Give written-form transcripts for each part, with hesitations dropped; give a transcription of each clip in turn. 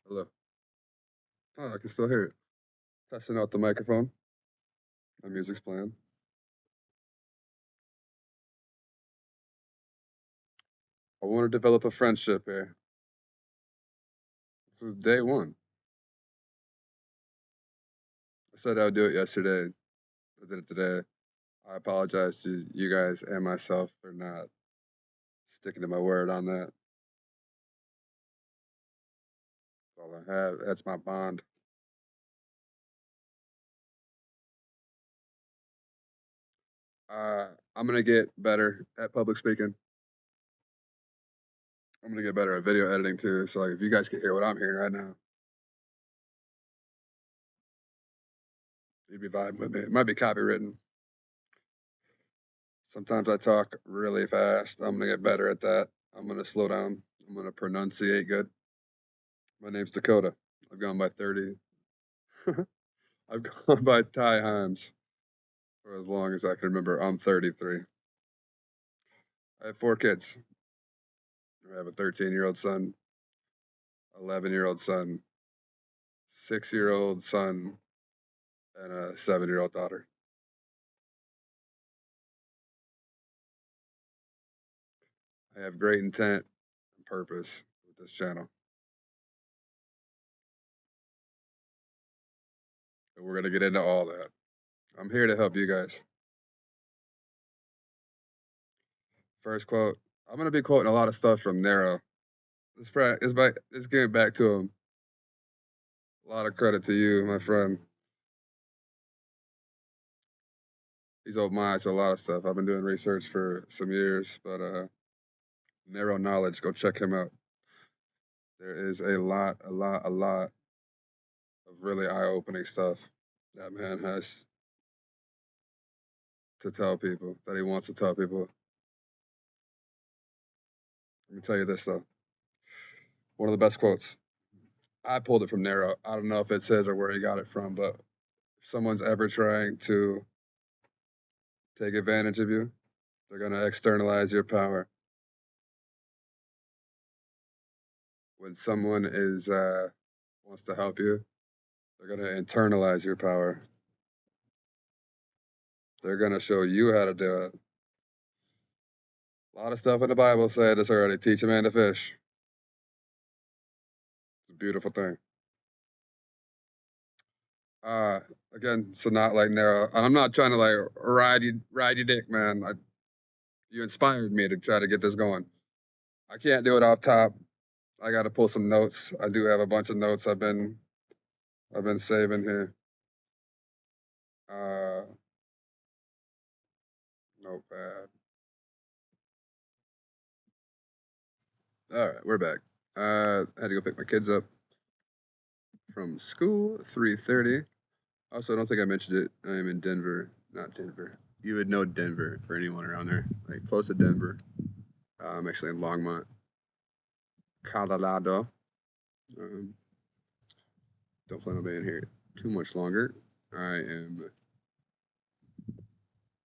Hello. Oh, I can still hear it. Testing out the microphone. My music's playing. I want to develop a friendship here. This is day one. I said I would do it yesterday. I did it today. I apologize to you guys and myself for not sticking to my word on that. That's all I have. That's my bond. I'm gonna get better at public speaking. I'm gonna get better at video editing too. So like, if you guys can hear what I'm hearing right now, you'd be vibing with me. It might be copywritten. Sometimes I talk really fast. I'm gonna get better at that. I'm gonna slow down. I'm gonna pronunciate good. My name's Dakota. I've gone by 30. I've gone by Ty Himes for as long as I can remember. I'm 33. I have 4 kids. I have a 13-year-old son, 11-year-old son, 6-year-old son, and a 7-year-old daughter. I have great intent and purpose with this channel. And we're going to get into all that. I'm here to help you guys. First quote. I'm going to be quoting a lot of stuff from Nero. Let's give it back to him. A lot of credit to you, my friend. He's opened my eyes to a lot of stuff. I've been doing research for some years, but Narrow Knowledge, go check him out. There is a lot of really eye-opening stuff that man has to tell people, that he wants to tell people. Let me tell you this though. One of the best quotes. I pulled it from Narrow. I don't know if it says or where he got it from, but if someone's ever trying to take advantage of you, they're gonna externalize your power. When someone is wants to help you, they're gonna internalize your power. They're gonna show you how to do it. A lot of stuff in the Bible said this already. Teach a man to fish. It's a beautiful thing. Uh, Again, so not like Narrow. And I'm not trying to like ride you dick, man. You inspired me to try to get this going. I can't do it off top. I got to pull some notes. I do have a bunch of notes I've been saving here. Notepad. All right, we're back. I had to go pick my kids up from school, 3:30. Also, I don't think I mentioned it. I am in Denver, not Denver. You would know Denver for anyone around there, like close to Denver. I'm actually in Longmont, Colorado. Um, don't plan on being here too much longer. I am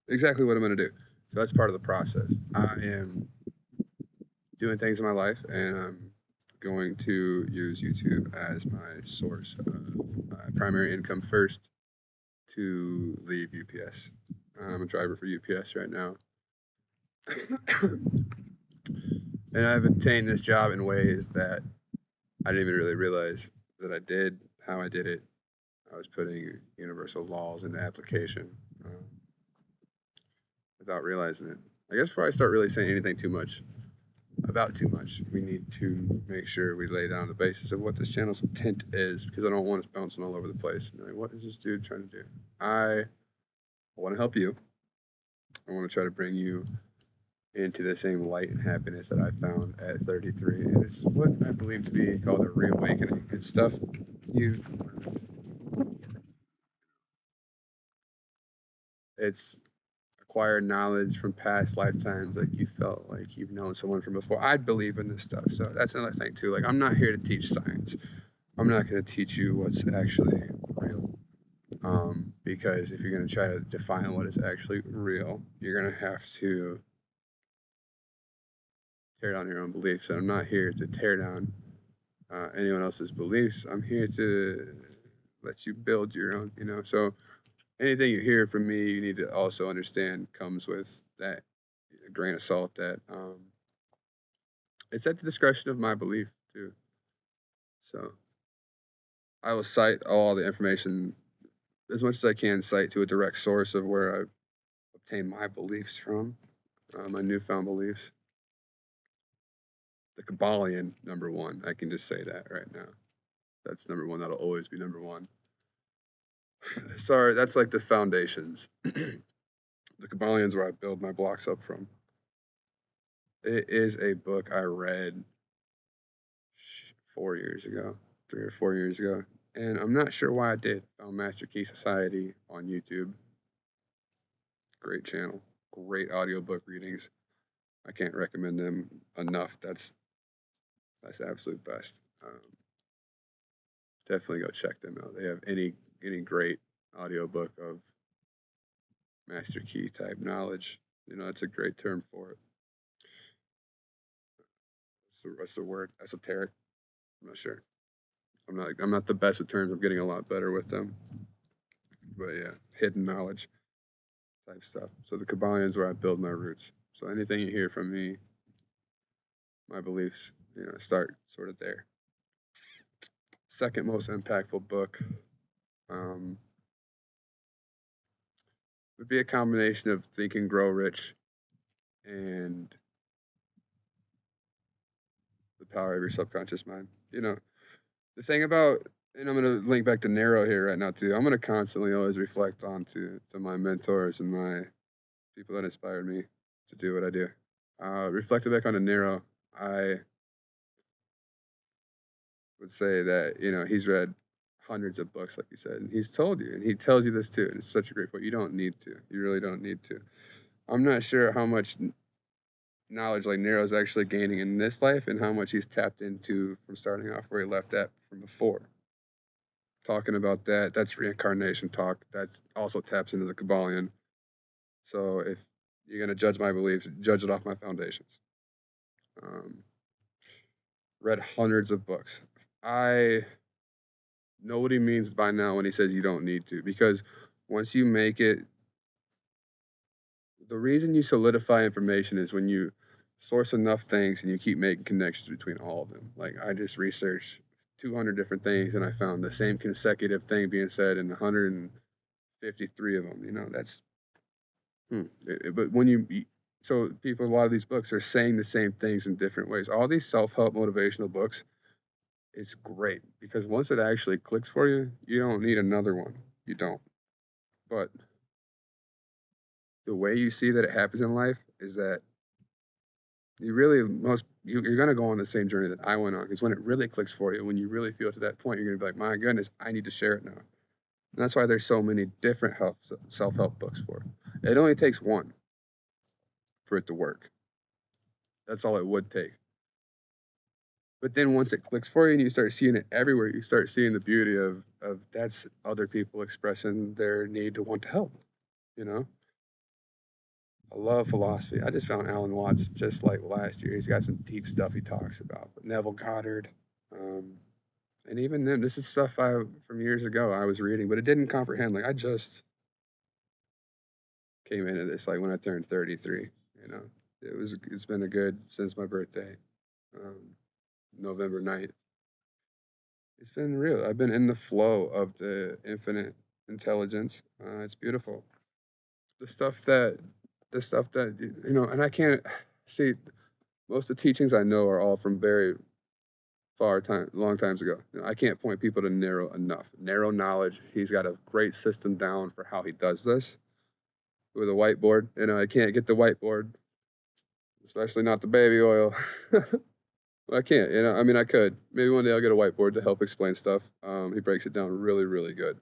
exactly what I'm going to do. So that's part of the process. I am doing things in my life, and I'm going to use YouTube as my source of primary income first to leave UPS. I'm a driver for UPS right now. And I've obtained this job in ways that I didn't even really realize that I did, how I did it. I was putting universal laws into application without realizing it. I guess before I start really saying anything too much, we need to make sure we lay down the basis of what this channel's intent is, because I don't want us bouncing all over the place. Like, what is this dude trying to do? I want to help you. I want to try to bring you into the same light and happiness that I found at 33. And it's what I believe to be called a reawakening. It's stuff you. It's acquired knowledge from past lifetimes, like you felt like you've known someone from before. I believe in this stuff, so that's another thing too. Like, I'm not here to teach science. I'm not going to teach you what's actually real, because if you're going to try to define what is actually real, you're going to have to tear down your own beliefs. And I'm not here to tear down anyone else's beliefs. I'm here to let you build your own, you know. So anything you hear from me, you need to also understand comes with that grain of salt that it's at the discretion of my belief too. So I will cite all the information as much as I can, cite to a direct source of where I obtained my beliefs from, my newfound beliefs. The Kabbalion, number one. I can just say that right now. That's number one. That'll always be number one. Sorry, that's like the foundations. The Kabbalion's where I build my blocks up from. It is a book I read 4 years ago, 3 or 4 years ago, and I'm not sure why I did. Found Master Key Society on YouTube. Great channel, great audiobook readings. I can't recommend them enough. That's the absolute best. Definitely go check them out. They have any great audiobook of master key type knowledge. You know, that's a great term for it. What's the word? Esoteric. I'm not sure. I'm not the best with terms. I'm getting a lot better with them. But yeah, hidden knowledge type stuff. So the Kabbalion is where I build my roots. So anything you hear from me, my beliefs, you know, start sort of there. Second most impactful book um, would be a combination of Think and Grow Rich and The Power of Your Subconscious Mind. You know, the thing about, and I'm going to link back to Narrow here right now too. I'm going to constantly always reflect on to my mentors and my people that inspired me to do what I do. Reflecting back on the Narrow, I would say that, you know, he's read hundreds of books, like you said, and he's told you, and he tells you this too, and it's such a great point. You don't need to. You really don't need to. I'm not sure how much knowledge like Nero's actually gaining in this life and how much he's tapped into from starting off where he left at from before. Talking about that, that's reincarnation talk. That's also taps into the Kabbalion. So if you're gonna judge my beliefs, judge it off my foundations. Um, Read hundreds of books. I know what he means by now when he says you don't need to, because once you make it, the reason you solidify information is when you source enough things and you keep making connections between all of them. Like I just researched 200 different things and I found the same consecutive thing being said in 153 of them. You know, that's but when so people, a lot of these books are saying the same things in different ways. All these self-help motivational books, it's great because once it actually clicks for you, you don't need another one. You don't. But the way you see that it happens in life is that you're gonna go on the same journey that I went on, because when it really clicks for you, when you really feel to that point, you're gonna be like, my goodness, I need to share it now. And that's why there's so many different self-help books for it. It only takes one for it to work. That's all it would take. But then once it clicks for you and you start seeing it everywhere, you start seeing the beauty of that's other people expressing their need to want to help. You know, I love philosophy. I just found Alan Watts just like last year. He's got some deep stuff he talks about. But Neville Goddard, um, and even then, this is stuff I from years ago I was reading, but it didn't comprehend. Like I just came into this like when I turned 33. You know, it's been a good since my birthday, um, November 9th. It's been real. I've been in the flow of the infinite intelligence. It's beautiful. The stuff that you know, and I can't see most of the teachings I know are all from very long times ago. You know, I can't point people to Narrow enough. Narrow knowledge. He's got a great system down for how he does this with a whiteboard. You know, I can't get the whiteboard, especially not the baby oil. I can't. You know, I mean, I could. Maybe one day I'll get a whiteboard to help explain stuff. He breaks it down really, really good.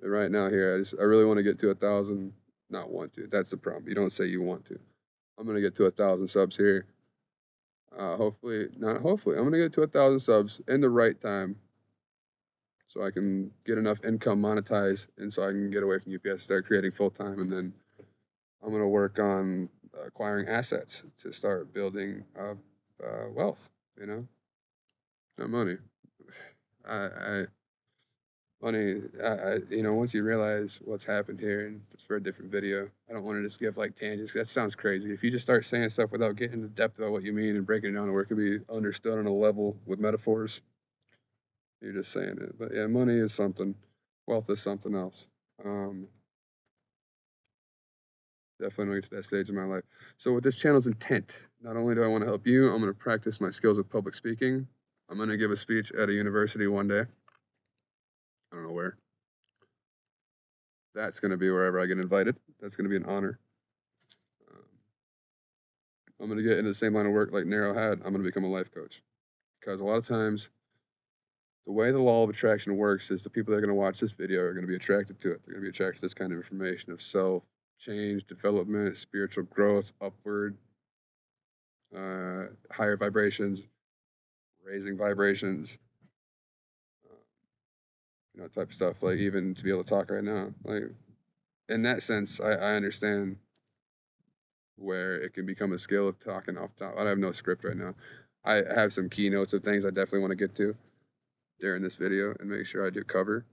And right now here, I really want to get to 1,000. Not want to. That's the problem. You don't say you want to. I'm gonna get to 1,000 subs here. Hopefully, not hopefully. I'm gonna get to 1,000 subs in the right time, so I can get enough income monetized, and so I can get away from UPS, start creating full time, and then I'm gonna work on acquiring assets to start building wealth. You know, Not money. I Money. Once you realize what's happened here, and it's for a different video, I don't want to just give like tangents. That sounds crazy. If you just start saying stuff without getting into depth about what you mean and breaking it down to where it can be understood on a level with metaphors, you're just saying it. But yeah, money is something. Wealth is something else. Um, Definitely don't get to that stage in my life. So with this channel's intent, not only do I want to help you, I'm going to practice my skills of public speaking. I'm going to give a speech at a university one day. I don't know where. That's going to be wherever I get invited. That's going to be an honor. Um, I'm going to get into the same line of work like Nero had. I'm going to become a life coach. Because a lot of times, the way the law of attraction works is the people that are going to watch this video are going to be attracted to it. They're going to be attracted to this kind of information of self, change, development, spiritual growth, upward, higher vibrations, raising vibrations, type of stuff. Like even to be able to talk right now, like in that sense, I understand where it can become a skill of talking off top. I have no script right now. I have some keynotes of things I definitely want to get to during this video and make sure I do cover.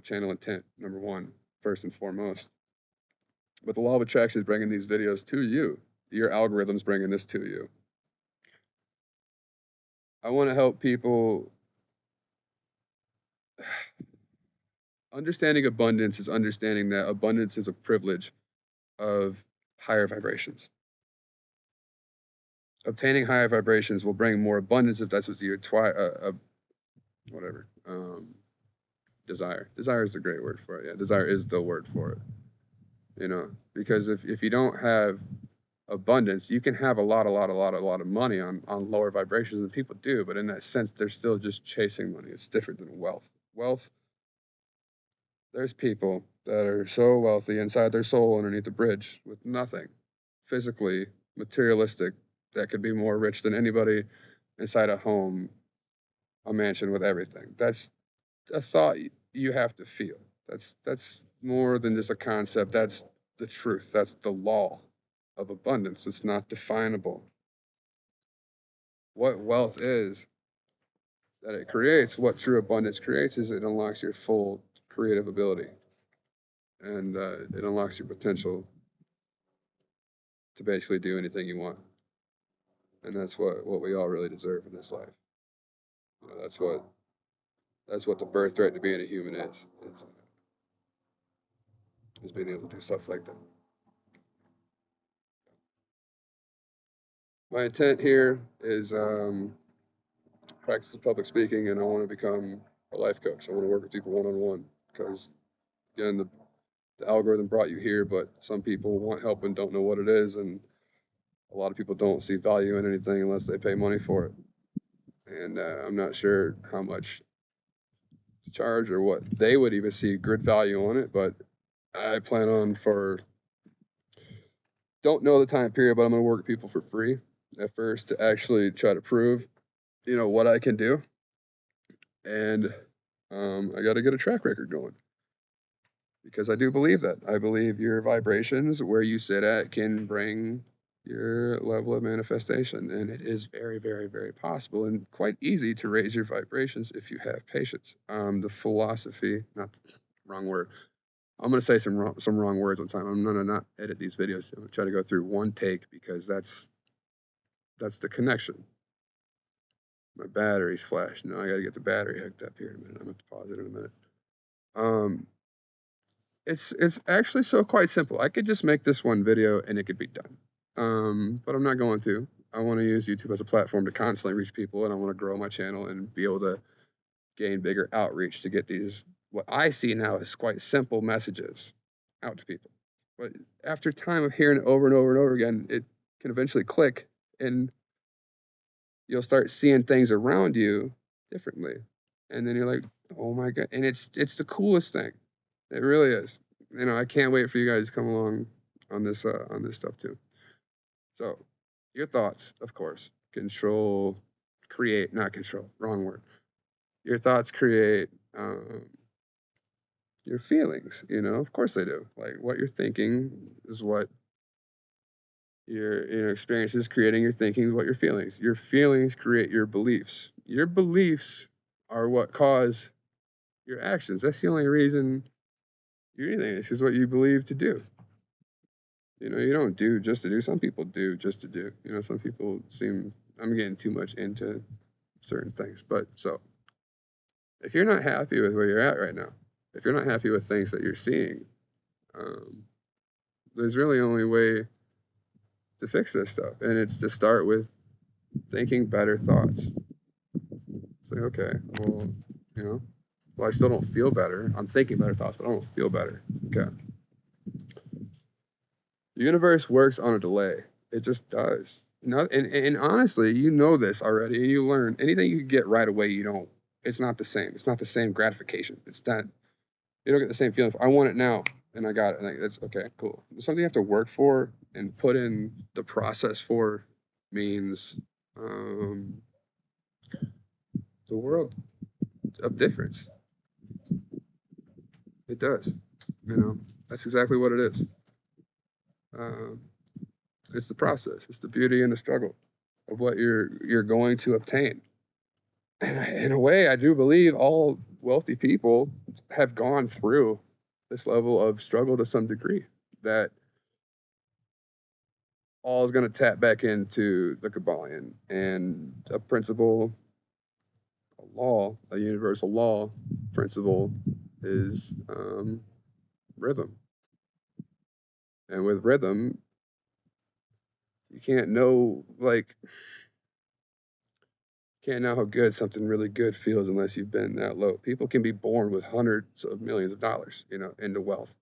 Channel intent, number one, first and foremost. But the law of attraction is bringing these videos to you. Your algorithm's bringing this to you. I want to help people. Understanding abundance is understanding that abundance is a privilege of higher vibrations. Obtaining higher vibrations will bring more abundance if that's what you whatever desire. Desire is a great word for it. Yeah, desire is the word for it. Because if you don't have abundance, you can have a lot of money on lower vibrations than people do, but in that sense, they're still just chasing money. It's different than wealth. Wealth, there's people that are so wealthy inside their soul underneath the bridge with nothing, physically, materialistic, that could be more rich than anybody inside a home, a mansion with everything. That's a thought you have to feel. That's more than just a concept. That's the truth. That's the law of abundance. It's not definable. What wealth is that it creates, what true abundance creates, is it unlocks your full creative ability, and it unlocks your potential to basically do anything you want. And that's what we all really deserve in this life. That's what the birthright to being a human is being able to do stuff like that. My intent here is practice public speaking, and I want to become a life coach. I want to work with people one on one because, again, the algorithm brought you here, but some people want help and don't know what it is, and a lot of people don't see value in anything unless they pay money for it. And I'm not sure how much to charge or what they would even see good value on it, but I plan on don't know the time period, but I'm going to work with people for free at first to actually try to prove, what I can do. And I got to get a track record going because I do believe that. I believe your vibrations, where you sit at, can bring your level of manifestation. And it is very, very, very possible and quite easy to raise your vibrations if you have patience. The philosophy, not wrong word. I'm going to say some wrong words one time. I'm going to not edit these videos. I'm going to try to go through one take because that's the connection. My battery's flashed. No, I got to get the battery hooked up here in a minute. I'm going to pause it in a minute. It's actually so quite simple. I could just make this one video and it could be done. But I'm not going to. I want to use YouTube as a platform to constantly reach people, and I want to grow my channel and be able to gain bigger outreach to get these, what I see now as quite simple messages out to people. But after time of hearing it over and over and over again, it can eventually click, and you'll start seeing things around you differently. And then you're like, oh my God. And it's the coolest thing. It really is. I can't wait for you guys to come along on this stuff too. So, your thoughts, of course, create, not control, wrong word. Your thoughts create your feelings. Of course they do. Like what you're thinking is what Your experiences creating your thinking, what your feelings. Your feelings create your beliefs. Your beliefs are what cause your actions. That's the only reason you're anything. This is what you believe to do. You don't do just to do. Some people do just to do. Some people seem. I'm getting too much into certain things, but so if you're not happy with where you're at right now, if you're not happy with things that you're seeing, um, there's really only way to fix this stuff, and it's to start with thinking better thoughts. It's like, okay, well, I still don't feel better. I'm thinking better thoughts, but I don't feel better. Okay. The universe works on a delay. It just does. And honestly, you know this already, and you learn anything you get right away, you don't. It's not the same. It's not the same gratification. It's not. You don't get the same feeling. I want it now, and I got it. And that's okay, cool. Something you have to work for and put in the process for means the world of difference. It does. That's exactly what it is. Um, it's the process. It's the beauty and the struggle of what you're going to obtain. And in a way, I do believe all wealthy people have gone through this level of struggle to some degree. That all is going to tap back into the Kabbalion and a principle, a law, a universal law principle is rhythm. And with rhythm, you can't know how good something really good feels unless you've been that low. People can be born with hundreds of millions of dollars, into wealth.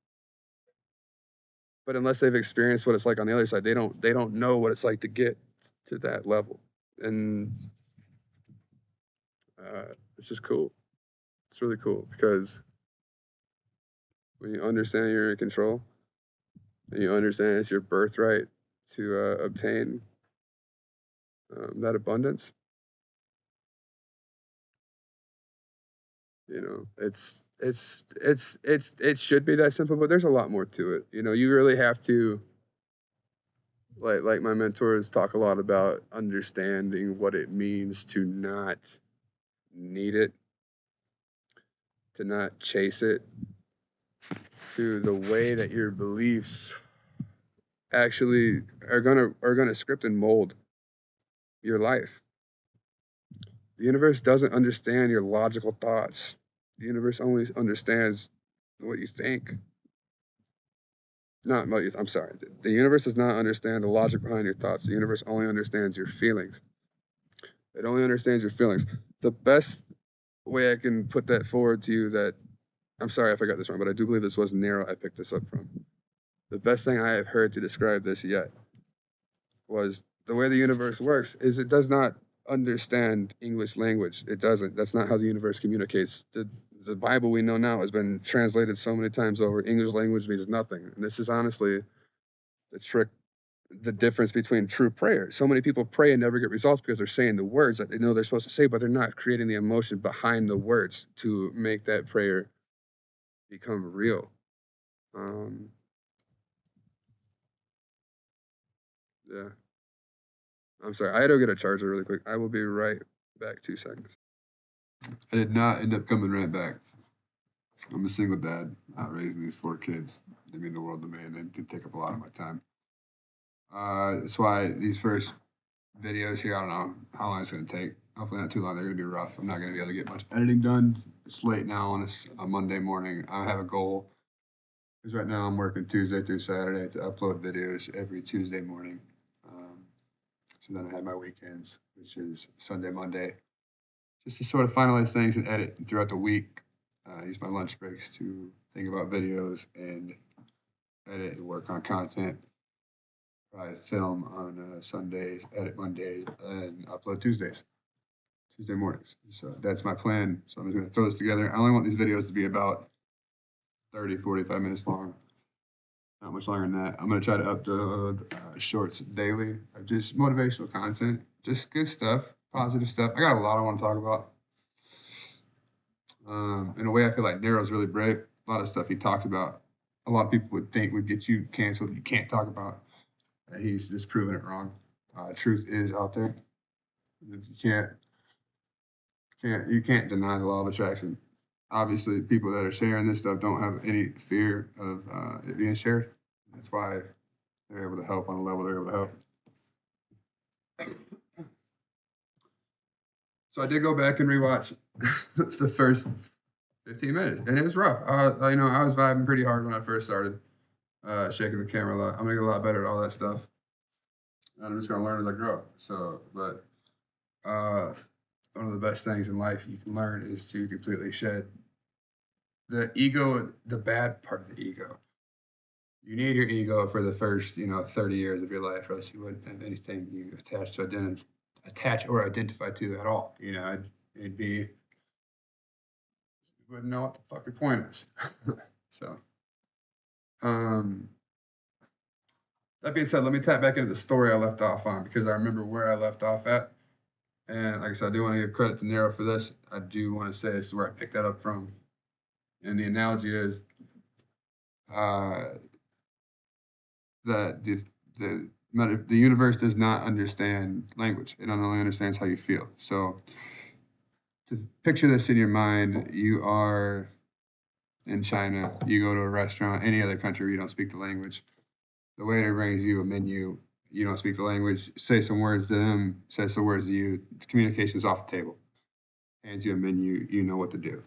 But unless they've experienced what it's like on the other side, they don't know what it's like to get to that level. And it's just cool. It's really cool because when you understand you're in control and you understand it's your birthright to obtain that abundance, it should be that simple, but there's a lot more to it. You really have to, like my mentors talk a lot about understanding what it means to not need it, to not chase it, to the way that your beliefs actually are gonna script and mold your life. The universe doesn't understand your logical thoughts. The universe only understands what you think. Not what I'm sorry. The universe does not understand the logic behind your thoughts. The universe only understands your feelings. It only understands your feelings. The best way I can put that forward to you, that I'm sorry if I got this wrong, but I do believe this was Nero I picked this up from. The best thing I have heard to describe this yet was the way the universe works is it does not understand English language. It doesn't. That's not how the universe communicates. The Bible we know now has been translated so many times over. English language means nothing. And this is honestly the trick, the difference between true prayer. So many people pray and never get results because they're saying the words that they know they're supposed to say, but they're not creating the emotion behind the words to make that prayer become real. Yeah. I'm sorry. I had to get a charger really quick. I will be right back. 2 seconds. I did not end up coming right back. I'm a single dad, raising these 4 kids. They mean the world to me, and they did take up a lot of my time. That's why these first videos here, I don't know how long it's going to take. Hopefully not too long. They're going to be rough. I'm not going to be able to get much editing done. It's late now on a Monday morning. I have a goal, because right now I'm working Tuesday through Saturday to upload videos every Tuesday morning. So then I have my weekends, which is Sunday, Monday, just to sort of finalize things and edit throughout the week. Use my lunch breaks to think about videos and edit and work on content. Probably film on Sundays, edit Mondays, and upload Tuesday mornings. So that's my plan. So I'm just going to throw this together. I only want these videos to be about 30, 45 minutes long. Not much longer than that. I'm going to try to upload shorts daily of just motivational content, just good stuff, positive stuff. I got a lot I want to talk about. In a way, I feel like Nero's really brave. A lot of stuff he talked about, a lot of people would think would get you canceled. You can't talk about. He's just proven it wrong. Truth is out there. You can't deny the law of attraction. Obviously, people that are sharing this stuff don't have any fear of it being shared. That's why they're able to help on the level they're able to help. So I did go back and rewatch the first 15 minutes, and it was rough. I was vibing pretty hard when I first started, shaking the camera a lot. I'm gonna get a lot better at all that stuff, and I'm just gonna learn as I grow. So, but one of the best things in life you can learn is to completely shed the ego, the bad part of the ego. You need your ego for the first, 30 years of your life, or else you wouldn't have anything you attach or identify to at all. It'd be, you wouldn't know what the fuck your point is. So, um, that being said, let me tap back into the story I left off on because I remember where I left off at. And like I said, I do want to give credit to Nero for this. I do want to say this is where I picked that up from. And the analogy is that the universe does not understand language. It only understands how you feel. So to picture this in your mind, you are in China, you go to a restaurant, any other country where you don't speak the language. The waiter brings you a menu, you don't speak the language, say some words to them, say some words to you, communication is off the table. Hands you a menu, you know what to do.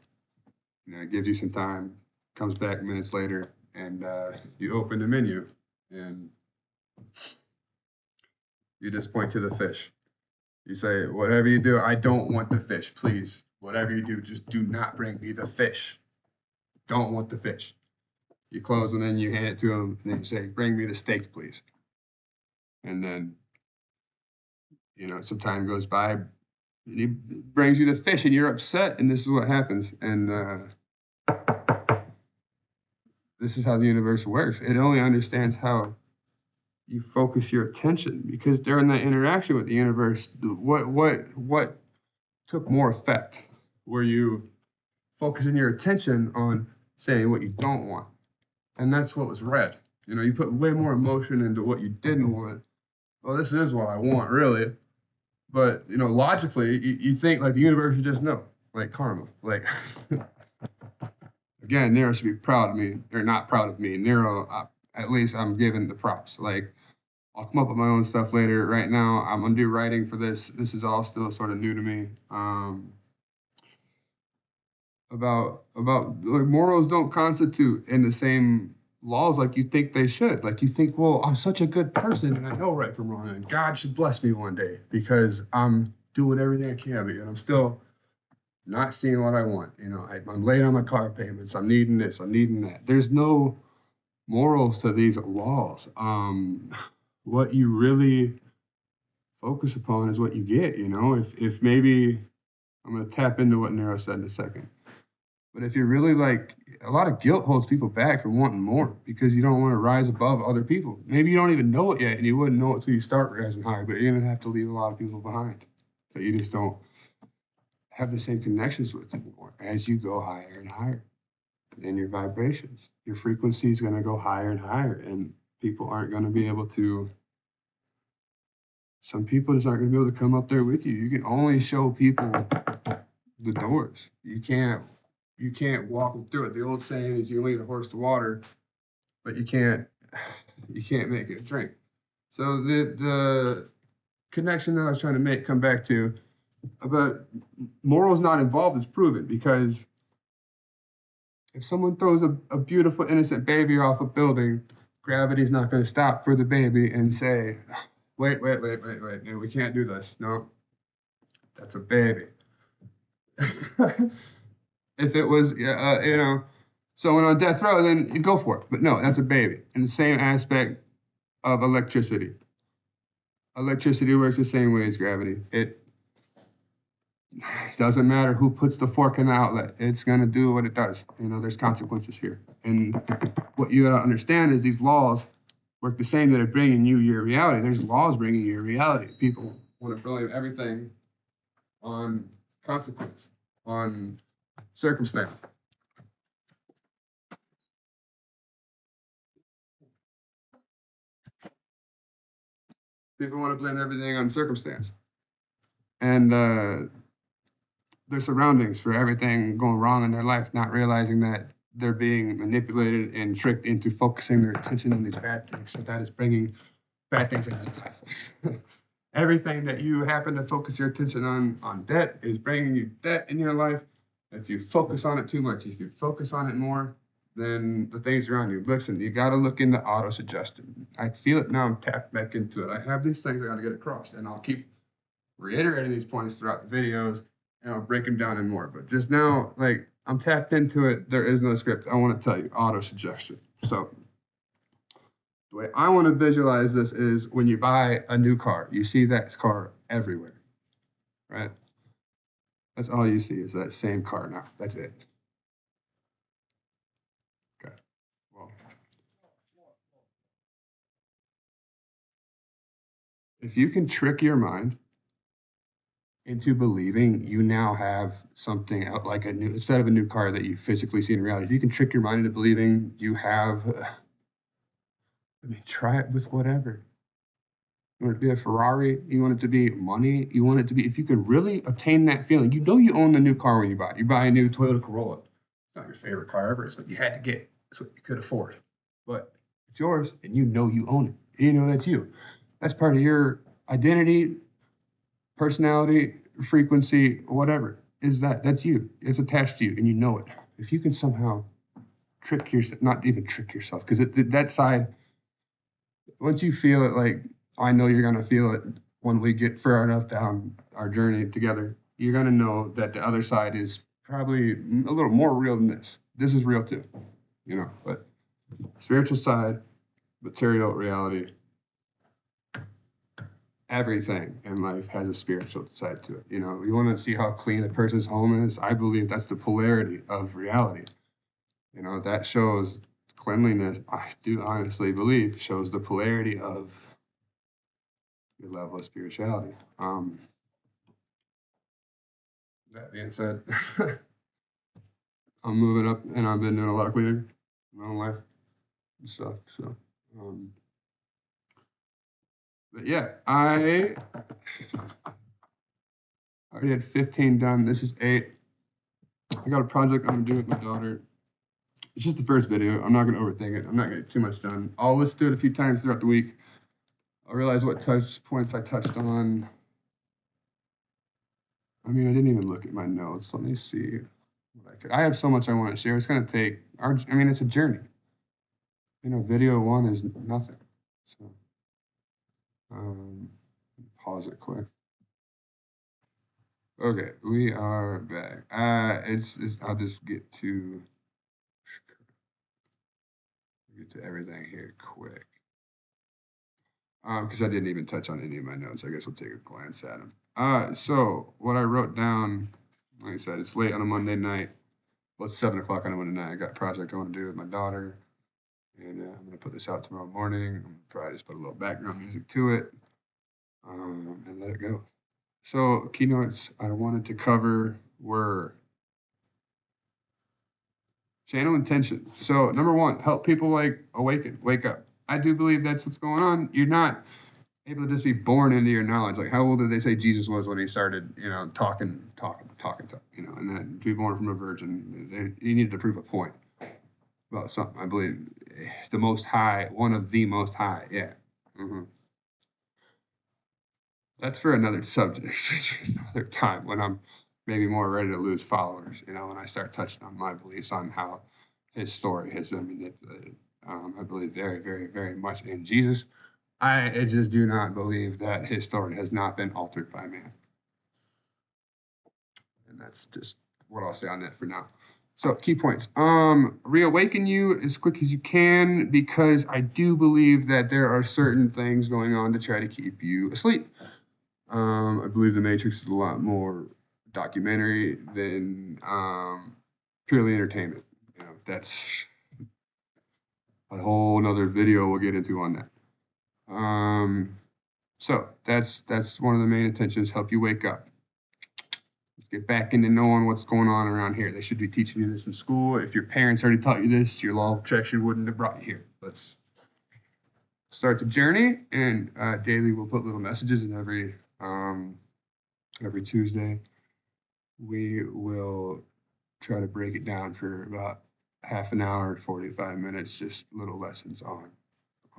It gives you some time, comes back minutes later, and you open the menu, and you just point to the fish. You say, whatever you do, I don't want the fish, please. Whatever you do, just do not bring me the fish. Don't want the fish. You close the menu, you hand it to them, and then you say, bring me the steak, please. And then, some time goes by, and he brings you the fish, and you're upset, and this is what happens. And this is how the universe works. It only understands how you focus your attention, because during that interaction with the universe, what took more effect? Were you focusing your attention on saying what you don't want? And that's what was read. You put way more emotion into what you didn't want. Well, this is what I want, really. But, logically, you think like the universe should just know, like karma. Like, again, Nero should be proud of me. They're not proud of me. Nero, at least I'm giving the props. Like, I'll come up with my own stuff later. Right now, I'm gonna do writing for this. This is all still sort of new to me. About like morals don't constitute in the same laws like you think they should. Like you think, well, I'm such a good person and I know right from wrong, and God should bless me one day because I'm doing everything I can, but I'm still not seeing what I want. I'm late on my car payments. I'm needing this. I'm needing that. There's no morals to these laws. What you really focus upon is what you get. If maybe I'm gonna tap into what Nero said in a second. But if you're really like, a lot of guilt holds people back from wanting more because you don't want to rise above other people. Maybe you don't even know it yet, and you wouldn't know it until you start rising higher. But you're gonna have to leave a lot of people behind that you just don't have the same connections with anymore. As you go higher and higher, then your vibrations, your frequency is gonna go higher and higher, and people aren't gonna be able to. Some people just aren't gonna be able to come up there with you. You can only show people the doors. You can't walk them through it. The old saying is you can lead a horse to water, but you can't make it drink. So the connection that I was trying to come back to about morals not involved is proven, because if someone throws a beautiful innocent baby off a building, gravity's not going to stop for the baby and say, wait, we can't do this. No, that's a baby. If it was, someone on death row, then you go for it. But no, that's a baby. And the same aspect of electricity. Electricity works the same way as gravity. It doesn't matter who puts the fork in the outlet. It's going to do what it does. There's consequences here. And what you got to understand is these laws work the same that are bringing you your reality. There's laws bringing you your reality. People want to blame everything on consequence, on circumstance. People want to blame everything on circumstance and their surroundings for everything going wrong in their life, not realizing that they're being manipulated and tricked into focusing their attention on these bad things. So that is bringing bad things into their life. Everything that you happen to focus your attention on debt is bringing you debt in your life. If you focus on it too much, if you focus on it more, then the things around you. Listen, you got to look into auto-suggestion. I feel it now. I'm tapped back into it. I have these things I got to get across, and I'll keep reiterating these points throughout the videos, and I'll break them down in more. But just now, like, I'm tapped into it. There is no script. I want to tell you, auto-suggestion. So the way I want to visualize this is when you buy a new car, you see that car everywhere, right? That's all you see is that same car now. That's it. Okay. Well, if you can trick your mind into believing you now have something like a new, instead of a new car that you physically see in reality, if you can trick your mind into believing you have, I mean, try it with whatever. You want it to be a Ferrari, you want it to be money, you want it to be, if you can really obtain that feeling, you know you own the new car when you buy it. You buy a new Toyota Corolla. It's not your favorite car ever, it's what you had to get, it's what you could afford. But it's yours, and you know you own it. You know that's you. That's part of your identity, personality, frequency, whatever. Is that's you. It's attached to you, and you know it. If you can somehow trick yourself, not even trick yourself, because that side, once you feel it, like I know you're gonna feel it when we get far enough down our journey together, you're gonna know that the other side is probably a little more real than this. This is real too, you know. But spiritual side, material reality, everything in life has a spiritual side to it. You know, you want to see how clean a person's home is. I believe that's the polarity of reality. You know, that shows cleanliness. I do honestly believe shows the polarity of your level of spirituality. That being said, I'm moving up, and I've been doing a lot of cleaning in my own life and stuff. So, but yeah, I already had 15 done. This is 8. I got a project I'm gonna do with my daughter. It's just the first video. I'm not gonna overthink it. I'm not gonna get too much done. I'll listen to it a few times throughout the week. I'll realize what touch points I touched on. I mean, I didn't even look at my notes. Let me see what I could. I have so much I want to share. It's gonna take I mean, it's a journey. You know, video 1 is nothing. So, pause it quick. Okay, we are back. I'll just get to everything here quick. Because I didn't even touch on any of my notes. I guess we'll take a glance at them. So what I wrote down, like I said, it's late on a Monday night. Well, it's 7 o'clock on a Monday night. I got a project I want to do with my daughter, and I'm gonna put this out tomorrow morning. I'm probably just put a little background music to it, and let it go. So keynotes I wanted to cover were channel intention. So number 1, help people like awaken, wake up. I do believe that's what's going on. You're not able to just be born into your knowledge. Like how old did they say Jesus was when he started, you know, talking, you know, and then to be born from a virgin, he needed to prove a point about something. I believe the Most High, one of the Most High. Yeah. That's for another subject, another time when I'm maybe more ready to lose followers, you know, when I start touching on my beliefs on how his story has been manipulated. I believe very, very, very much in Jesus. I just do not believe that his story has not been altered by man. And that's just what I'll say on that for now. So key points. Reawaken you as quick as you can, because I do believe that there are certain things going on to try to keep you asleep. I believe The Matrix is a lot more documentary than purely entertainment. You know, that's a whole nother video we'll get into on that. So that's one of the main intentions, help you wake up. Let's get back into knowing what's going on around here. They should be teaching you this in school. If your parents already taught you this, your law of attraction wouldn't have brought you here. Let's start the journey, and daily we'll put little messages in every Tuesday. We will try to break it down for about half an hour, 45 minutes, just little lessons on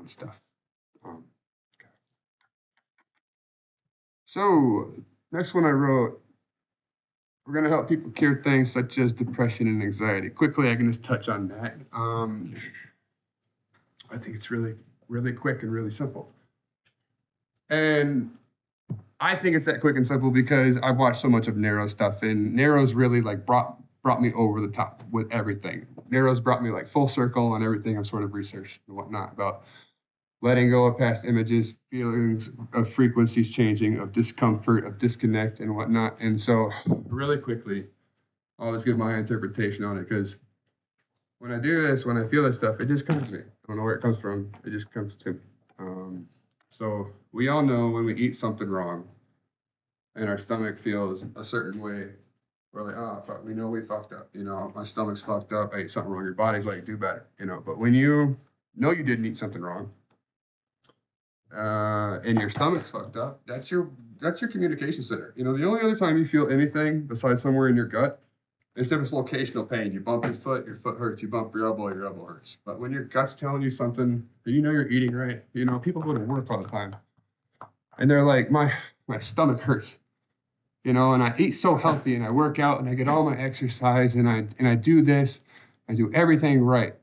stuff. Okay. So next one I wrote, we're going to help people cure things such as depression and anxiety. Quickly, I can just touch on that. I think it's really, really quick and really simple. And I think it's that quick and simple because I've watched so much of Narrow stuff, and Narrow's really like brought me over the top with everything. Narrow's brought me like full circle on everything I've sort of researched and whatnot about letting go of past images, feelings of frequencies changing, of discomfort, of disconnect, and whatnot. And so, really quickly, I'll just give my interpretation on it, because when I do this, when I feel this stuff, it just comes to me. I don't know where it comes from. It just comes to me. So we all know when we eat something wrong and our stomach feels a certain way, we're like, oh, fuck, we know we fucked up. You know, my stomach's fucked up. I ate something wrong. Your body's like, do better. You know, but when you know you didn't eat something wrong, and your stomach's fucked up, that's your communication center. You know, the only other time you feel anything besides somewhere in your gut is if it's locational pain. You bump your foot hurts. You bump your elbow hurts. But when your gut's telling you something, you know you're eating right. You know, people go to work all the time, and they're like, my stomach hurts. You know, and I eat so healthy, and I work out, and I get all my exercise, and I do this, I do everything right.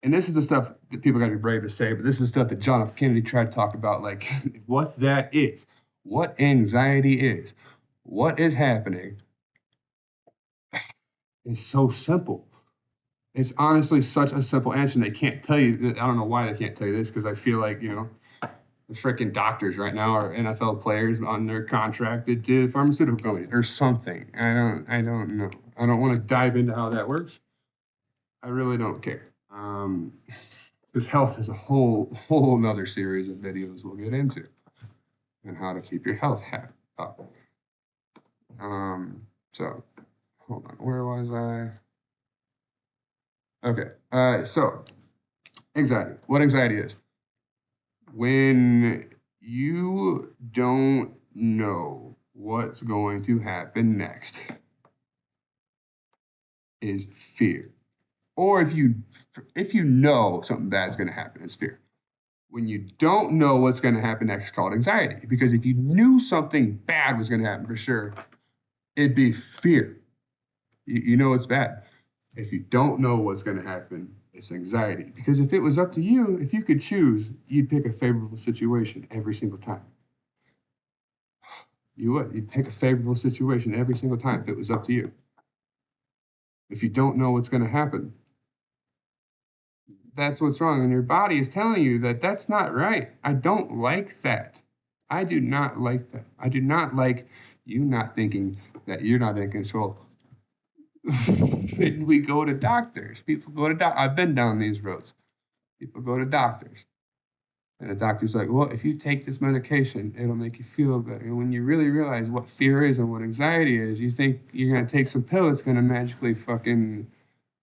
And this is the stuff that people got to be brave to say, but this is the stuff that John F. Kennedy tried to talk about, like what that is, what anxiety is, what is happening. It's so simple. It's honestly such a simple answer, and they can't tell you. I don't know why they can't tell you this, because I feel like, you know, the freaking doctors right now are NFL players on their contracted to pharmaceutical companies or something. I don't know. I don't want to dive into how that works. I really don't care. Because health is a whole nother series of videos we'll get into, and how to keep your health up. So hold on, where was I? Okay, so anxiety. What anxiety is? When you don't know what's going to happen next is fear. Or if you know something bad is going to happen, it's fear. When you don't know what's going to happen next, it's called anxiety. Because if you knew something bad was going to happen for sure, it'd be fear. You know it's bad. If you don't know what's going to happen, it's anxiety. Because if it was up to you, if you could choose, you'd pick a favorable situation every single time. You would. You'd pick a favorable situation every single time if it was up to you. If you don't know what's going to happen, that's what's wrong. And your body is telling you that that's not right. I don't like that. I do not like that. I do not like you not thinking that you're not in control. We go to doctors. People go to doctors. I've been down these roads. People go to doctors. And the doctor's like, well, if you take this medication, it'll make you feel better. And when you really realize what fear is and what anxiety is, you think you're going to take some pill, it's going to magically fucking,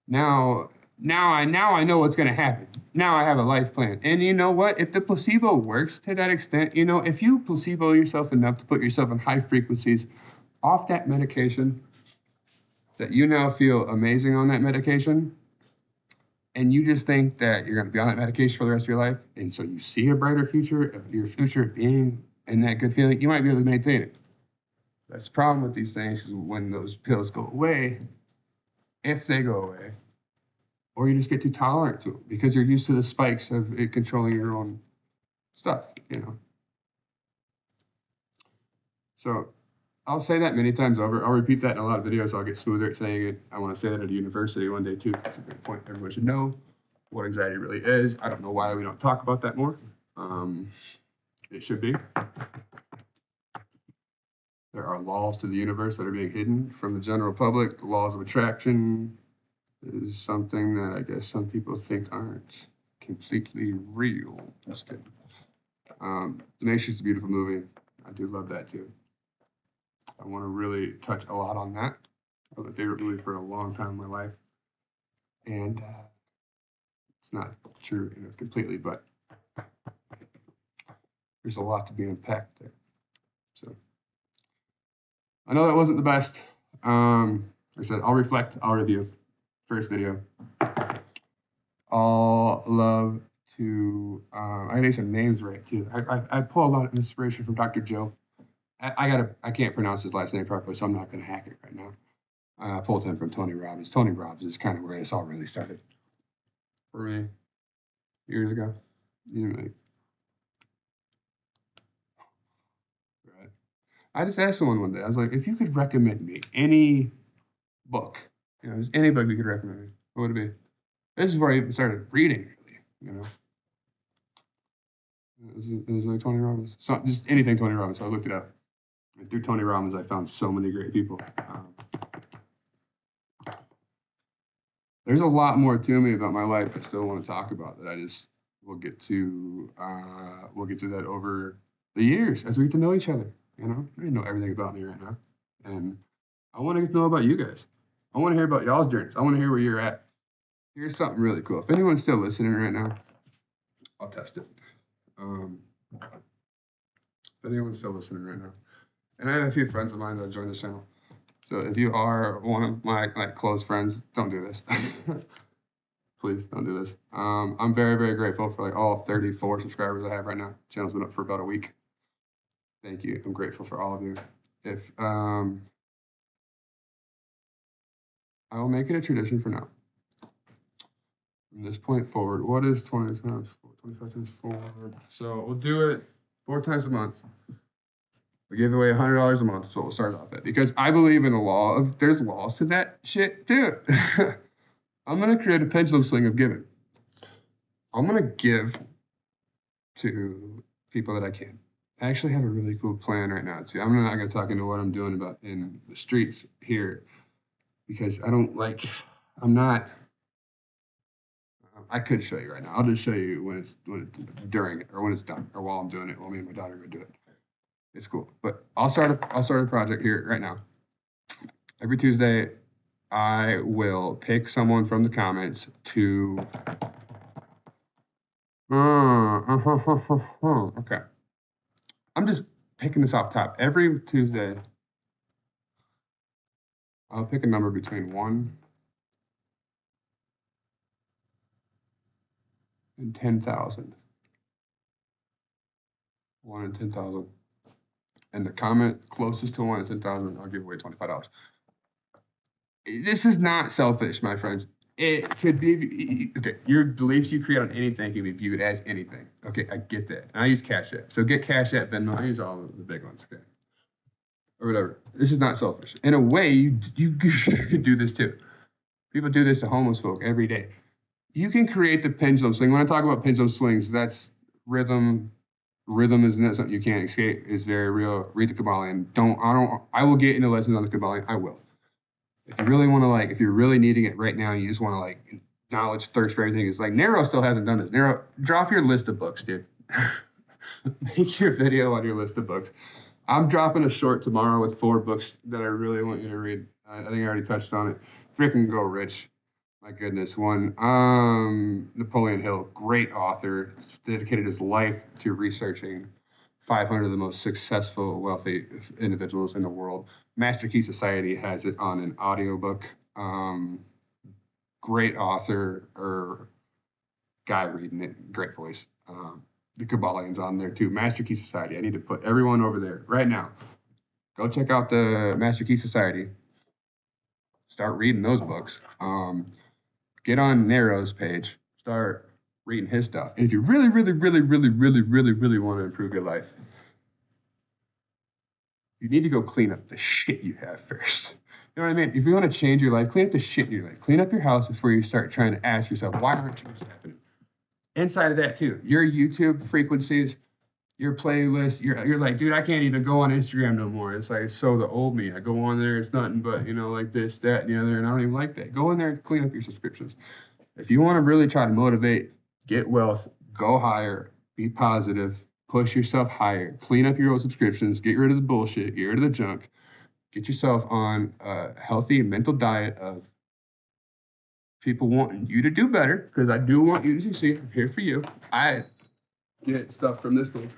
now I know what's going to happen. Now I have a life plan. And you know what? If the placebo works to that extent, you know, if you placebo yourself enough to put yourself in high frequencies off that medication, that you now feel amazing on that medication, and you just think that you're going to be on that medication for the rest of your life, and so you see a brighter future, your future being in that good feeling, you might be able to maintain it. That's the problem with these things, is when those pills go away, if they go away, or you just get too tolerant to them because you're used to the spikes of it controlling your own stuff, you know. So I'll say that many times over. I'll repeat that in a lot of videos. I'll get smoother at saying it. I want to say that at a university one day too. That's a great point. Everyone should know what anxiety really is. I don't know why we don't talk about that more. It should be. There are laws to the universe that are being hidden from the general public. The laws of attraction is something that I guess some people think aren't completely real. Just kidding. The Nation's a beautiful movie. I do love that too. I want to really touch a lot on that. That was my favorite movie for a long time in my life. And It's not true, completely, but there's a lot to be unpacked there. So I know that wasn't the best. Like I said, I'll reflect, I'll review. First video. All love to, I gotta get some names right too. I pull a lot of inspiration from Dr. Joe. I can't pronounce his last name properly, so I'm not gonna hack it right now. I pulled him from Tony Robbins. Tony Robbins is kind of where this all really started for me years ago. Right. I just asked someone one day, I was like, if you could recommend me any book, just any book you could recommend me, what would it be? This is where I even started reading, really, It was like Tony Robbins. So just anything Tony Robbins. So I looked it up. And through Tony Robbins, I found so many great people. There's a lot more to me about my life I still want to talk about that I just we'll get to that over the years as we get to know each other. I didn't know everything about me right now, and I want to get to know about you guys. I want to hear about y'all's journeys. I want to hear where you're at. Here's something really cool. If anyone's still listening right now, I'll test it. If anyone's still listening right now, and I have a few friends of mine that joined the channel. So if you are one of my close friends, don't do this. Please don't do this. I'm very, very grateful for all 34 subscribers I have right now. Channel's been up for about a week. Thank you. I'm grateful for all of you. If I will make it a tradition for now. From this point forward, what is 20 times 4? 25 times 4. So we'll do it 4 times a month. We give away $100 a month, so we'll start off at. Because I believe in the law of, there's laws to that shit too. I'm going to create a pendulum swing of giving. I'm going to give to people that I can. I actually have a really cool plan right now too. I'm not going to talk into what I'm doing about in the streets here because I could show you right now. I'll just show you when it's during it or when it's done or while I'm doing it. While me and my daughter go do it. It's cool. But I'll start a project here right now. Every Tuesday, I will pick someone from the comments to. Okay. I'm just picking this off top. Every Tuesday, I'll pick a number between 1 and 10,000. 1 and 10,000. And the comment closest to 1 and 10,000, I'll give away $25. This is not selfish, my friends. It could be, okay, your beliefs you create on anything can be viewed as anything. Okay, I get that. And I use Cash App. So get Cash App, Venmo. I use all the big ones, okay? Or whatever. This is not selfish. In a way, you could do this too. People do this to homeless folk every day. You can create the pendulum swing. When I talk about pendulum swings, that's rhythm. Rhythm is not something you can't escape. It's very real. Read the Kabbalion. I will get into lessons on the Kabbalion. I will. If you really want to if you're really needing it right now, and you just want to knowledge thirst for everything. It's Nero still hasn't done this. Nero, drop your list of books, dude. Make your video on your list of books. I'm dropping a short tomorrow with 4 books that I really want you to read. I think I already touched on it. Think and Grow Rich. My goodness, one. Napoleon Hill, great author, dedicated his life to researching 500 of the most successful, wealthy individuals in the world. Master Key Society has it on an audiobook. Great author or guy reading it, great voice. The Kabbalion's on there too. Master Key Society. I need to put everyone over there right now. Go check out the Master Key Society. Start reading those books. Get on Nero's page. Start reading his stuff. And if you really, really, really, really, really, really, really want to improve your life, you need to go clean up the shit you have first. You know what I mean? If you want to change your life, clean up the shit in your life. Clean up your house before you start trying to ask yourself, why aren't changes happening? Inside of that too, your YouTube frequencies, your playlist, you're like, dude, I can't even go on Instagram no more. It's so the old me. I go on there, it's nothing but, this, that, and the other, and I don't even like that. Go in there and clean up your subscriptions. If you want to really try to motivate, get wealth, go higher, be positive, push yourself higher, clean up your old subscriptions, get rid of the bullshit, get rid of the junk, get yourself on a healthy mental diet of people wanting you to do better, because I do want you to succeed. I'm here for you. I get stuff from this thing.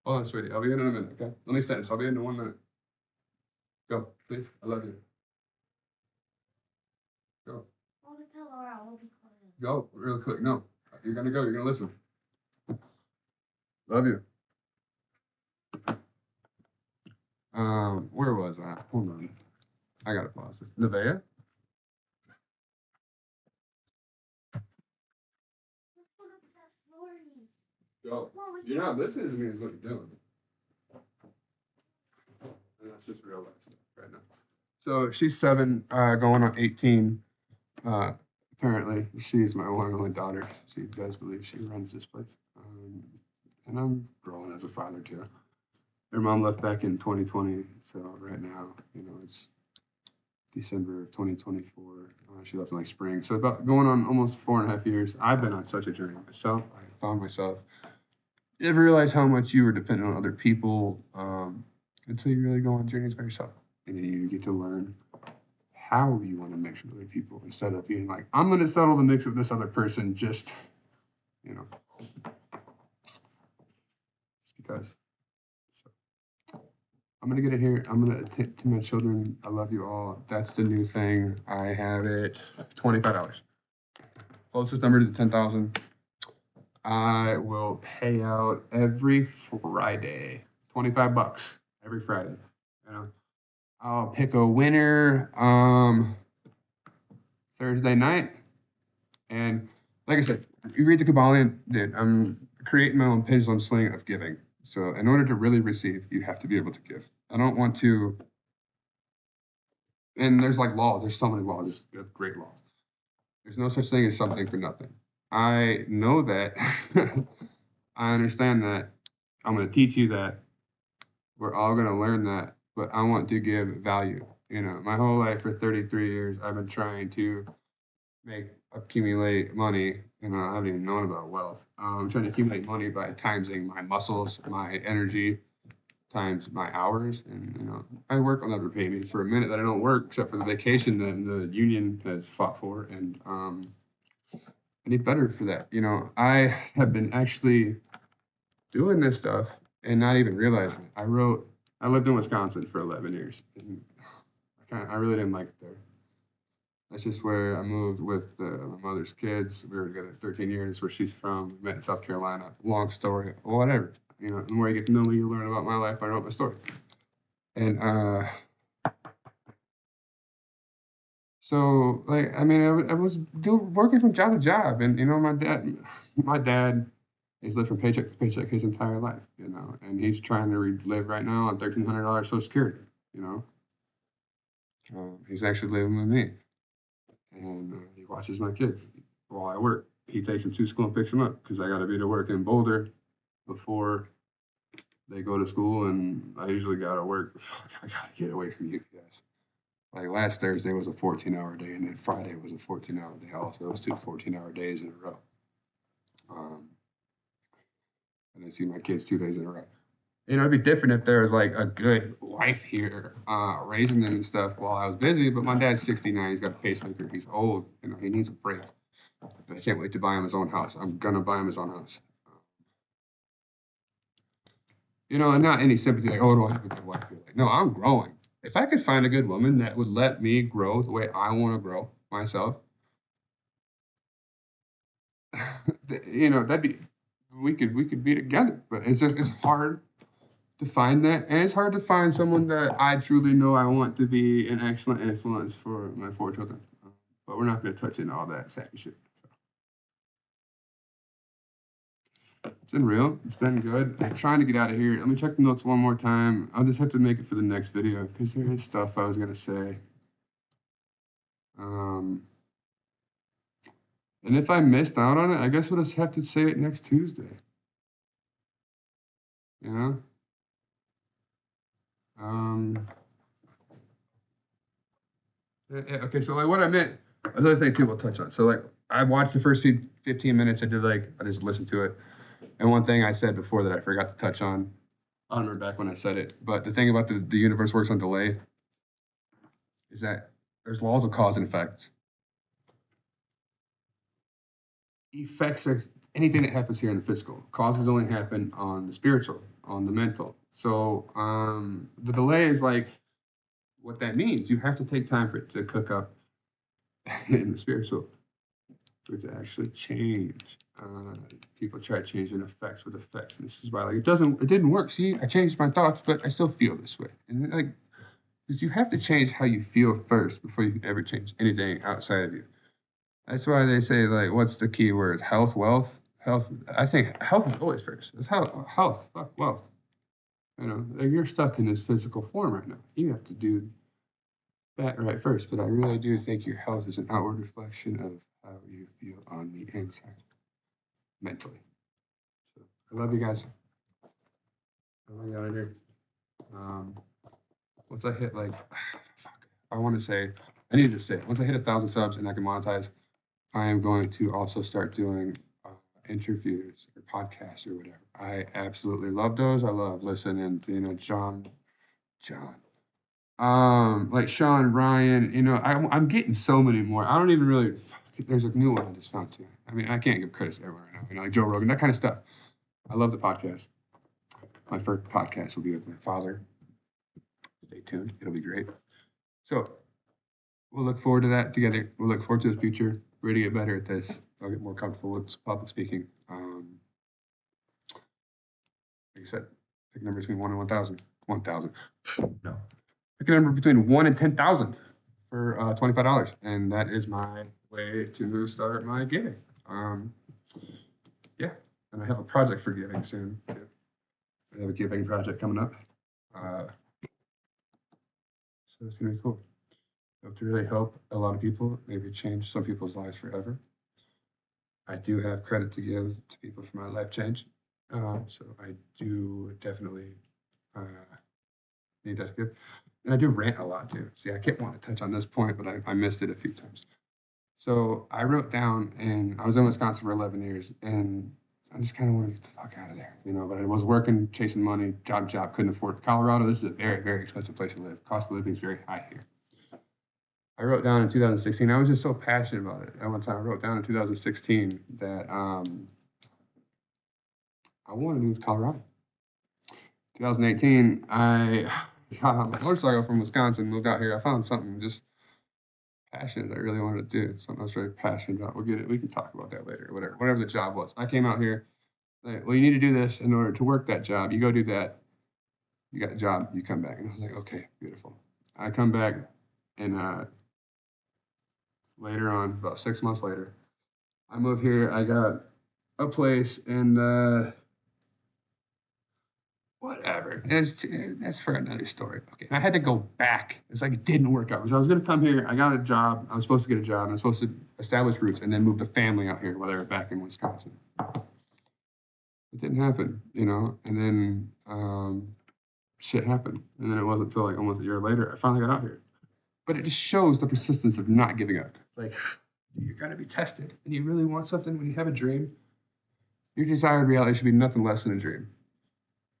Hold on, sweetie. I'll be in a minute, okay? Let me finish. I'll be in 1 minute. Go, please. I love you. Go. Go, real quick. No, you're gonna go. You're gonna listen. Love you. Where was I? Hold on. I gotta pause this. Nevaeh? Go. You're not listening to me is what you're doing. And that's just real life stuff right now. So she's 7, going on 18. Apparently, she's my one and only daughter. She does believe she runs this place. And I'm growing as a father too. Their mom left back in 2020, so right now, it's December of 2024. She left in like spring, so about going on almost 4.5 years. I've been on such a journey myself. I found myself. You ever realize how much you were dependent on other people until you really go on journeys by yourself, and then you get to learn how you want to mix with other people instead of being like, I'm going to settle the mix with this other person just because. So I'm going to get it here. I'm going to my children. I love you all. That's the new thing. I have it $25. Closest number to the 10,000. I will pay out every Friday, $25 every Friday. I'll pick a winner Thursday night, and like I said, if you read the Kabbalion, dude, I'm creating my own pendulum swing of giving. So in order to really receive, you have to be able to give. I don't want to, and there's like laws. There's so many laws. There's great laws. There's no such thing as something for nothing. I know that. I understand that. I'm going to teach you that. We're all going to learn that. But I want to give value. My whole life for 33 years, I've been trying to accumulate money. I haven't even known about wealth. I'm trying to accumulate money by timesing my muscles, my energy, times my hours. And, I work will never pay me for a minute that I don't work, except for the vacation that the union has fought for. And I need better for that. I have been actually doing this stuff and not even realizing it. I lived in Wisconsin for 11 years. And I really didn't like it there. That's just where I moved with my mother's kids. We were together 13 years, where she's from. We met in South Carolina. Long story, whatever. The more you get to know me, you learn about my life. I wrote my story. And so, I was working from job to job. And, my dad, he's lived from paycheck to paycheck his entire life, and he's trying to live right now on $1,300 Social Security, He's actually living with me, and he watches my kids while I work. He takes them to school and picks them up, because I got to be to work in Boulder before they go to school, and I usually got to work. I got to get away from you guys. Like last Thursday was a 14-hour day, and then Friday was a 14-hour day also. It was 2 14-hour days in a row. I didn't see my kids 2 days in a row. It'd be different if there was like a good wife here raising them and stuff while I was busy. But my dad's 69. He's got a pacemaker. He's old. He needs a break. But I can't wait to buy him his own house. I'm gonna buy him his own house. And not any sympathy like, oh, do I have a good wife? No, I'm growing. If I could find a good woman that would let me grow the way I want to grow myself, that'd be. We could be together, but it's hard to find that, and it's hard to find someone that I truly know I want to be an excellent influence for my 4 children. But we're not going to touch into all that sappy shit. So. It's been real. It's been good. I'm trying to get out of here. Let me check the notes one more time. I'll just have to make it for the next video, because there is stuff I was going to say. And if I missed out on it, I guess we'll just have to say it next Tuesday. Okay, so like what I meant, another thing too we'll touch on. So like I watched the first 15 minutes. I just listened to it. And one thing I said before that I forgot to touch on, I don't remember back when I said it, but the thing about the universe works on delay is that there's laws of cause and effect. effects are anything that happens here in the physical. Causes only happen on the spiritual, on the mental. So the delay is like what that means. You have to take time for it to cook up in the spiritual, for it to actually change. People try changing effects with effects, and this is why like it didn't work. See, I changed my thoughts, but I still feel this way, and like because you have to change how you feel first before you can ever change anything outside of you. That's why they say like, what's the key word? Health, wealth, health. I think health is always first. It's health, fuck wealth. You know, like, you're stuck in this physical form right now. You have to do that right first. But I really do think your health is an outward reflection of how you feel on the inside, mentally. So I love you guys. I love you out of here. Once I hit like, fuck, I want to say, I need to say, once I hit 1,000 subs and I can monetize, I am going to also start doing interviews or podcasts or whatever. I absolutely love those. I love listening to, John, like Sean, Ryan, I'm getting so many more. I don't even really, there's a new one I just found too. I mean, I can't give credit to everyone right now, like Joe Rogan, that kind of stuff. I love the podcast. My first podcast will be with my father. Stay tuned. It'll be great. So we'll look forward to that together. We'll look forward to the future. We're going to get better at this. I'll get more comfortable with public speaking. Like I said, pick a number between 1 and 1,000. 1,000. No. Pick a number between 1 and 10,000 for $25. And that is my way to start my giving. Yeah. And I have a project for giving soon, too. I have a giving project coming up. So it's going to be cool. Hope to really help a lot of people, maybe change some people's lives forever. I do have credit to give to people for my life change. So I do definitely need that to give. And I do rant a lot too. See, I kept wanting to touch on this point, but I missed it a few times. So I wrote down, and I was in Wisconsin for 11 years, and I just kind of wanted to get the fuck out of there, but I was working, chasing money, job, couldn't afford it. Colorado, this is a very, very expensive place to live. Cost of living is very high here. I wrote down in 2016, I was just so passionate about it. At one time, I wrote down in 2016 that I wanted to move to Colorado. 2018, I got on my motorcycle from Wisconsin, moved out here. I found something just passionate I really wanted to do, something I was very passionate about. We can talk about that later, whatever the job was. I came out here, like, well, you need to do this in order to work that job. You go do that. You got a job, you come back. And I was like, okay, beautiful. I come back, and later on, about 6 months later, I moved here. I got a place, and whatever. That's for another story. Okay, I had to go back. It's like it didn't work out. Because I was going to come here. I got a job. I was supposed to get a job. And I was supposed to establish roots and then move the family out here while they were back in Wisconsin. It didn't happen, And then shit happened. And then it wasn't until like almost a year later I finally got out here. But it just shows the persistence of not giving up. Like, you're going to be tested. And you really want something when you have a dream. Your desired reality should be nothing less than a dream.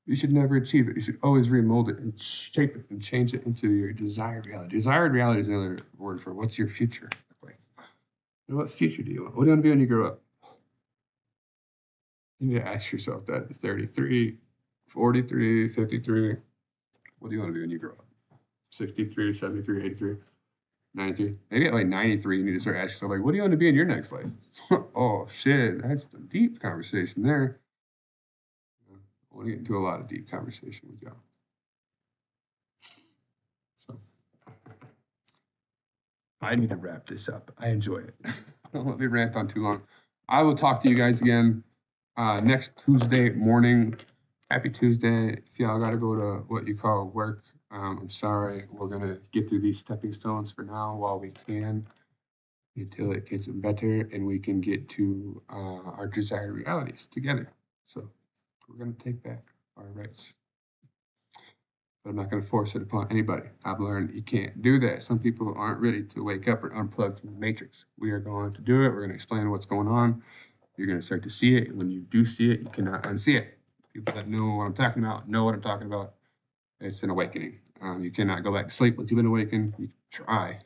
You should never achieve it. You should always remold it and shape it and change it into your desired reality. Desired reality is another word for what's your future look like. And what future do you want? What do you want to be when you grow up? You need to ask yourself that at 33, 43, 53. What do you want to be when you grow up? 63, 73, 83, 93. Maybe at like 93, you need to start asking yourself, like, what do you want to be in your next life? Oh, shit. That's a deep conversation there. I want to get into a lot of deep conversation with y'all. So I need to wrap this up. I enjoy it. Don't let me rant on too long. I will talk to you guys again next Tuesday morning. Happy Tuesday. If y'all got to go to what you call work, I'm sorry. We're going to get through these stepping stones for now while we can until it gets better and we can get to our desired realities together. So we're going to take back our rights. But I'm not going to force it upon anybody. I've learned you can't do that. Some people aren't ready to wake up or unplug from the matrix. We are going to do it. We're going to explain what's going on. You're going to start to see it. When you do see it, you cannot unsee it. People that know what I'm talking about know what I'm talking about. It's an awakening. You cannot go back to sleep once you've been awakened. You can try.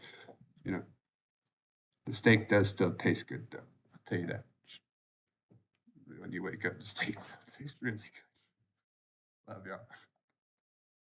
The steak does still taste good, though. I'll tell you that. when you wake up. Just take it. It's really good. Love y'all.